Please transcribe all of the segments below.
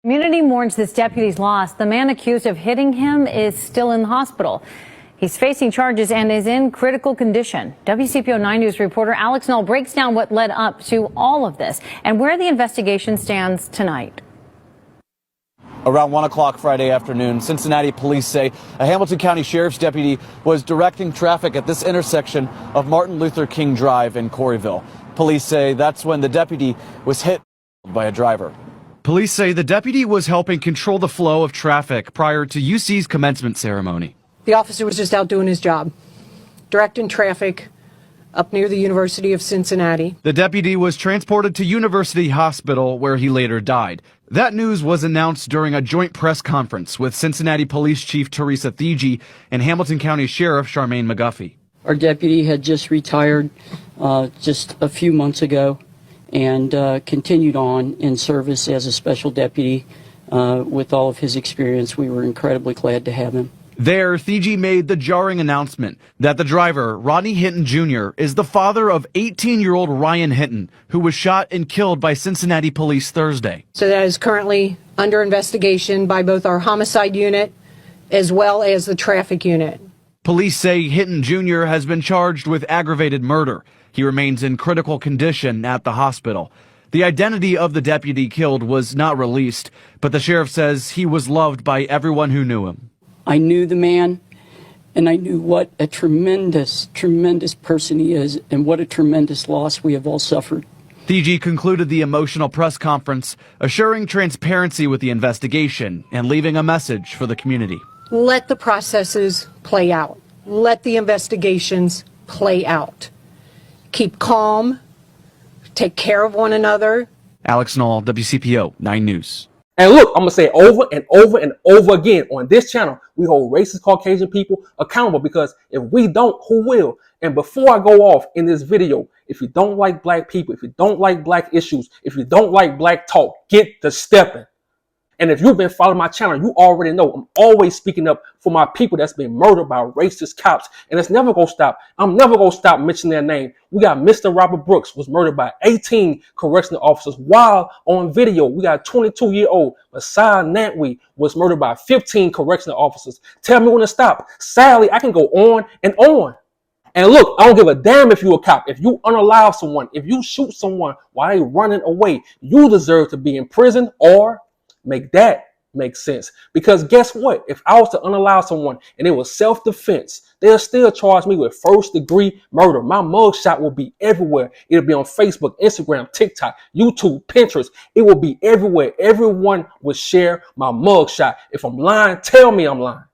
Community mourns this deputy's loss. The man accused of hitting him is still in the hospital. He's facing charges and is in critical condition. WCPO 9 News reporter Alex Knoll breaks down what led up to all of this and where the investigation stands tonight. Around 1 o'clock Friday afternoon, Cincinnati police say a Hamilton County Sheriff's deputy was directing traffic at this intersection of Martin Luther King Drive in Corryville. Police say that's when the deputy was hit by a driver. Police say the deputy was helping control the flow of traffic prior to UC's commencement ceremony. The officer was just out doing his job, directing traffic up near the University of Cincinnati. The deputy was transported to University Hospital, where he later died. That news was announced during a joint press conference with Cincinnati Police Chief Teresa Thigi and Hamilton County Sheriff Charmaine McGuffey. Our deputy had just retired just a few months ago and continued on in service as a special deputy with all of his experience. We were incredibly glad to have him. There, Thigi made the jarring announcement that the driver, Rodney Hinton Jr., is the father of 18-year-old Ryan Hinton, who was shot and killed by Cincinnati police Thursday. So that is currently under investigation by both our homicide unit as well as the traffic unit. Police say Hinton Jr. has been charged with aggravated murder. He remains in critical condition at the hospital. The identity of the deputy killed was not released, but the sheriff says he was loved by everyone who knew him. I knew the man, and I knew what a tremendous, tremendous person he is, and what a tremendous loss we have all suffered. Thigi concluded the emotional press conference, assuring transparency with the investigation and leaving a message for the community. Let the processes play out. Let the investigations play out. Keep calm. Take care of one another. Alex Knoll, WCPO 9 News. And look, I'm going to say it over and over and over again. On this channel, we hold racist Caucasian people accountable, because if we don't, who will? And before I go off in this video, if you don't like black people, if you don't like black issues, if you don't like black talk, get to stepping. And if you've been following my channel, you already know I'm always speaking up for my people that's been murdered by racist cops. And it's never going to stop. I'm never going to stop mentioning their name. We got Mr. Robert Brooks was murdered by 18 correctional officers while on video. We got 22-year-old Messiah Nantwi was murdered by 15 correctional officers. Tell me when to stop. Sadly, I can go on and on. And look, I don't give a damn if you're a cop. If you unalive someone, if you shoot someone while they running away, you deserve to be in prison, or make that make sense. Because guess what? If I was to unalive someone and it was self-defense, they'll still charge me with first-degree murder. My mugshot will be everywhere. It'll be on Facebook, Instagram, TikTok, YouTube, Pinterest. It will be everywhere. Everyone will share my mugshot. If I'm lying, tell me I'm lying.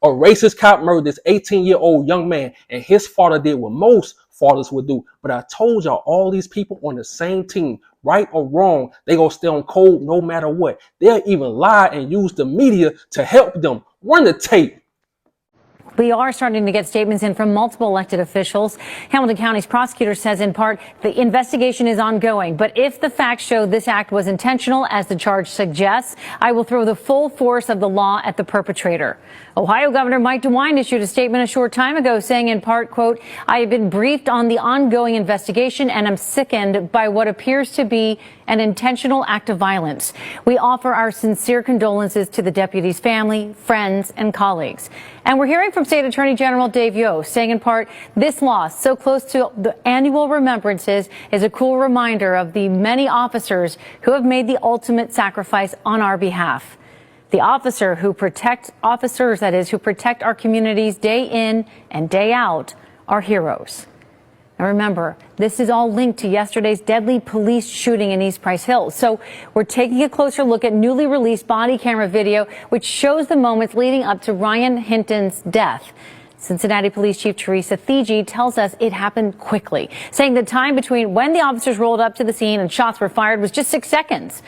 A racist cop murdered this 18-year-old young man, and his father did what most fathers would do. But I told y'all, all these people on the same team, right or wrong, they gonna stay on code no matter what. They'll even lie and use the media to help them. Run the tape. We are starting to get statements in from multiple elected officials. Hamilton County's prosecutor says, in part, the investigation is ongoing. But if the facts show this act was intentional, as the charge suggests, I will throw the full force of the law at the perpetrator. Ohio Governor Mike DeWine issued a statement a short time ago saying, in part, quote, I have been briefed on the ongoing investigation and am sickened by what appears to be an intentional act of violence. We offer our sincere condolences to the deputy's family, friends, and colleagues. And we're hearing from State Attorney General Dave Yost saying, in part, this loss, so close to the annual remembrances, is a cool reminder of the many officers who have made the ultimate sacrifice on our behalf. The officers, who protect our communities day in and day out, are heroes. And remember, this is all linked to yesterday's deadly police shooting in East Price Hills. So we're taking a closer look at newly released body camera video, which shows the moments leading up to Ryan Hinton's death. Cincinnati Police Chief Teresa Thigi tells us it happened quickly, saying the time between when the officers rolled up to the scene and shots were fired was just 6 seconds.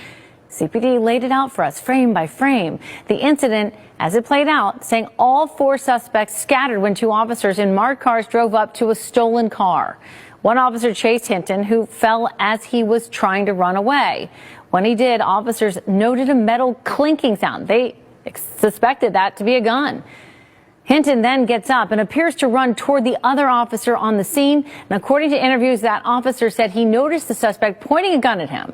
CPD laid it out for us, frame by frame. The incident, as it played out, saying all 4 suspects scattered when 2 officers in marked cars drove up to a stolen car. One officer chased Hinton, who fell as he was trying to run away. When he did, officers noted a metal clinking sound. They suspected that to be a gun. Hinton then gets up and appears to run toward the other officer on the scene. And according to interviews, that officer said he noticed the suspect pointing a gun at him.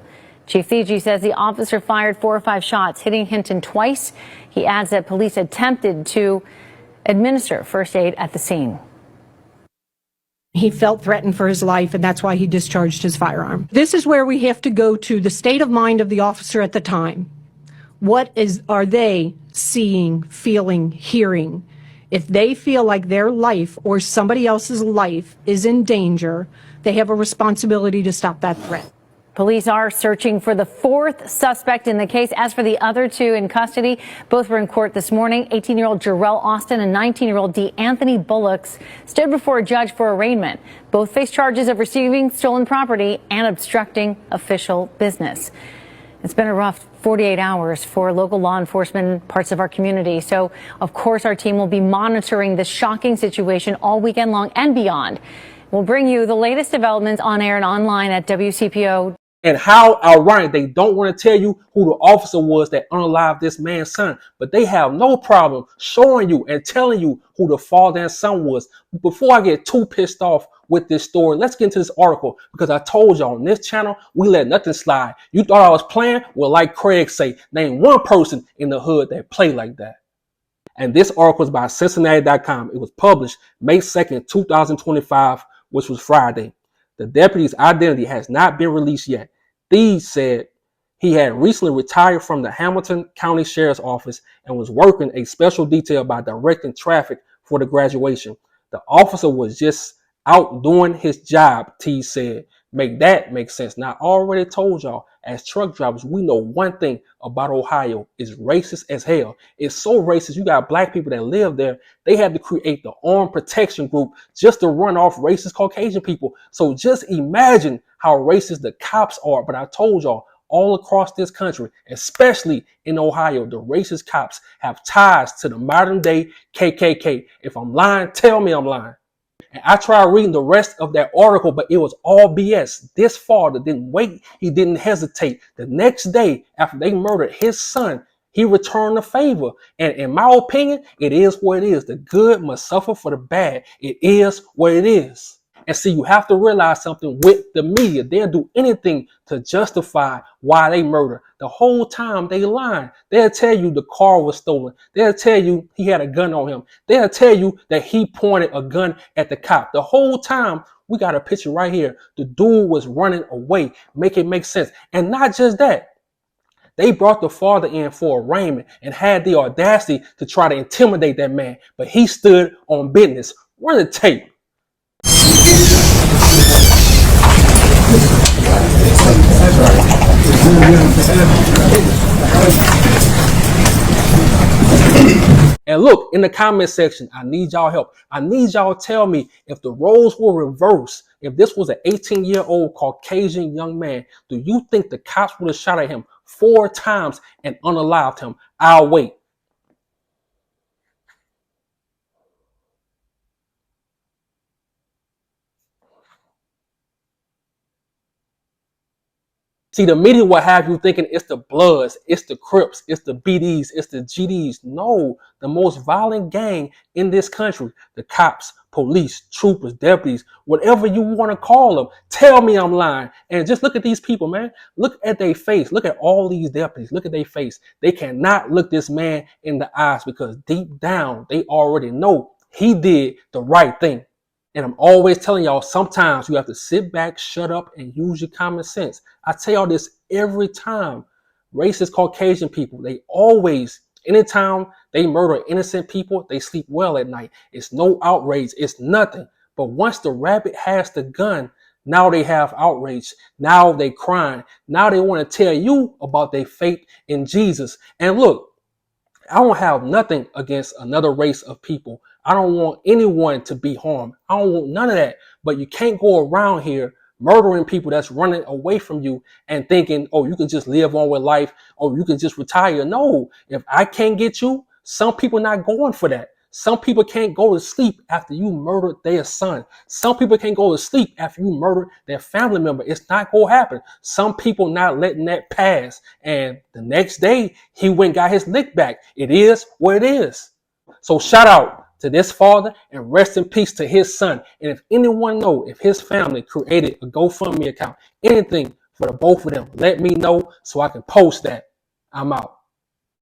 Chief Fiji says the officer fired 4 or 5 shots, hitting Hinton twice. He adds that police attempted to administer first aid at the scene. He felt threatened for his life, and that's why he discharged his firearm. This is where we have to go to the state of mind of the officer at the time. Are they seeing, feeling, hearing? If they feel like their life or somebody else's life is in danger, they have a responsibility to stop that threat. Police are searching for the 4th suspect in the case. As for the other 2 in custody, both were in court this morning. 18-year-old Jarrell Austin and 19-year-old D'Anthony Bullocks stood before a judge for arraignment. Both face charges of receiving stolen property and obstructing official business. It's been a rough 48 hours for local law enforcement in parts of our community. So, of course, our team will be monitoring this shocking situation all weekend long and beyond. We'll bring you the latest developments on air and online at WCPO. And how ironic, they don't want to tell you who the officer was that unalived this man's son, but they have no problem showing you and telling you who the father and son was. Before I get too pissed off with this story, let's get into this article, because I told y'all on this channel, we let nothing slide. You thought I was playing? Well, like Craig say, name one person in the hood that play like that. And this article is by Cincinnati.com. It was published May 2nd, 2025, which was Friday. The deputy's identity has not been released yet. Deeds said he had recently retired from the Hamilton County Sheriff's Office and was working a special detail by directing traffic for the graduation. The officer was just out doing his job, T said. Make that make sense. Now, I already told y'all, as truck drivers, we know one thing about Ohio is racist as hell. It's so racist. You got black people that live there. They had to create the armed protection group just to run off racist Caucasian people. So just imagine how racist the cops are. But I told y'all, all across this country, especially in Ohio, the racist cops have ties to the modern day KKK. If I'm lying, tell me I'm lying. And I tried reading the rest of that article, but it was all BS. This father didn't wait. He didn't hesitate. The next day, after they murdered his son, he returned the favor. And in my opinion, it is what it is. The good must suffer for the bad. It is what it is. And see, you have to realize something with the media. They'll do anything to justify why they murder. The whole time they lying. They'll tell you the car was stolen. They'll tell you he had a gun on him. They'll tell you that he pointed a gun at the cop. The whole time, we got a picture right here. The dude was running away. Make it make sense. And not just that. They brought the father in for arraignment and had the audacity to try to intimidate that man. But he stood on business. Run the tape. And look, in the comment section, I need y'all help. I need y'all to tell me if the roles were reversed, if this was an 18-year-old Caucasian young man, do you think the cops would have shot at him 4 times and unalived him? I'll wait. See, the media will have you thinking it's the Bloods, it's the Crips, it's the BDs, it's the GDs. No, the most violent gang in this country, the cops, police, troopers, deputies, whatever you want to call them. Tell me I'm lying. And just look at these people, man. Look at their face. Look at all these deputies. Look at their face. They cannot look this man in the eyes because deep down, they already know he did the right thing. And I'm always telling y'all, sometimes you have to sit back, shut up, and use your common sense. I tell y'all this every time. Racist Caucasian people, they always, anytime they murder innocent people, they sleep well at night. It's no outrage. It's nothing. But once the rabbit has the gun, now they have outrage. Now they crying. Now they want to tell you about their faith in Jesus. And look, I don't have nothing against another race of people. I don't want anyone to be harmed. I don't want none of that. But you can't go around here murdering people that's running away from you and thinking, oh, you can just live on with life, or you can just retire. No, if I can't get you, some people not going for that. Some people can't go to sleep after you murdered their son. Some people can't go to sleep after you murdered their family member. It's not going to happen. Some people not letting that pass. And the next day, he went and got his lick back. It is what it is. So shout out to this father and rest in peace to his son. And if anyone know if his family created a GoFundMe account, anything for the both of them. Let me know so I can post that. I'm out.